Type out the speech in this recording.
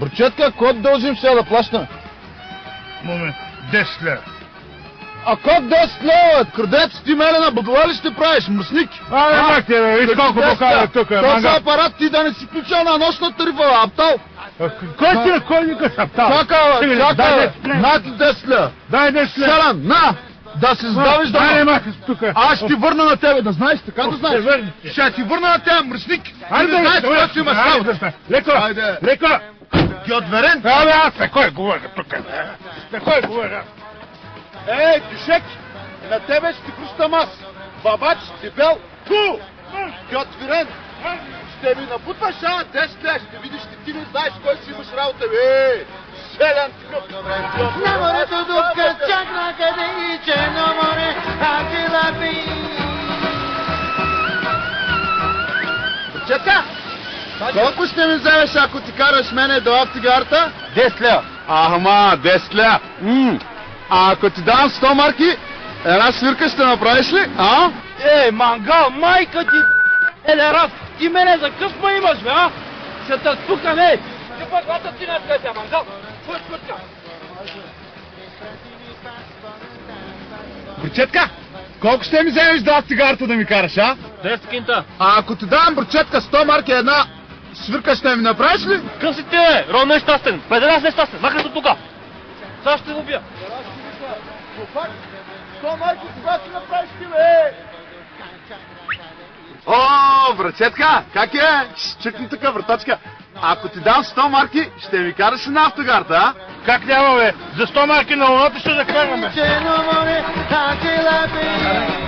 Брачетка, код дължим сега да плащаме? Момент, 10 лева. А код 10 лева? Крадец, ти мене на бъдла ли ще правиш? Мръсник? Мак ти, бе, виж колко покажа тук, този апарат ти да не си включал на нощна тарифа, аптал. Кой никаш аптал? Чакай, над 10 лева. Дай 10 лева. Селан, на! Да се задавиш да... Дай, махаш тук. Аз ще ти върна на тебе, да знаеш, така да знаеш. Ще ти върна на тебе, мръсник. Айде, да знаеш, когато си имаш работа. Леко, леко. Гьотверен. Абе, аз на кой говоря тук? На кой говоря? Ей, пишек, на тебе ще ти кръщам аз. Бабач, дебел, ту! Гьотверен. Ще ми набутваш, 10 лева, ще видиш, ти не знаеш кой си имаш работа, бе. Селян такъв. На морето дупка чакна къде и черно море, ангела би. Чета! Колко ще ми вземеш, ако ти караш мене до автогарта? 10 лева. Ама, 10 лева. А ако ти дам 100 марки, една свирка ще направиш ли? А? Ей, мангал, майка ти! Елерас, ти мене за къв ме имаш, бе, а? Ще те спукам, ей! Ти пък глата ти на къде, мангал! Твой спутка! Брачетка, колко ще ми вземеш до автогарта да ми караш, а? 10 кинта. А ако ти дам, брачетка, 100 марки, една свирка ще ми направиш ли? Къв си ти, бе? Рон нещастен, педерас нещастен, махай до тука! Сега ще го убия. 100 марки, кога ще направиш ти, бе? О, брачетка, как е? Чъкни тук, вратачка. Ако ти дам 100 марки, ще ми караш на автогарта, а? Как няма, бе? За 100 марки на луната ще да караме. Черно море, ангела би.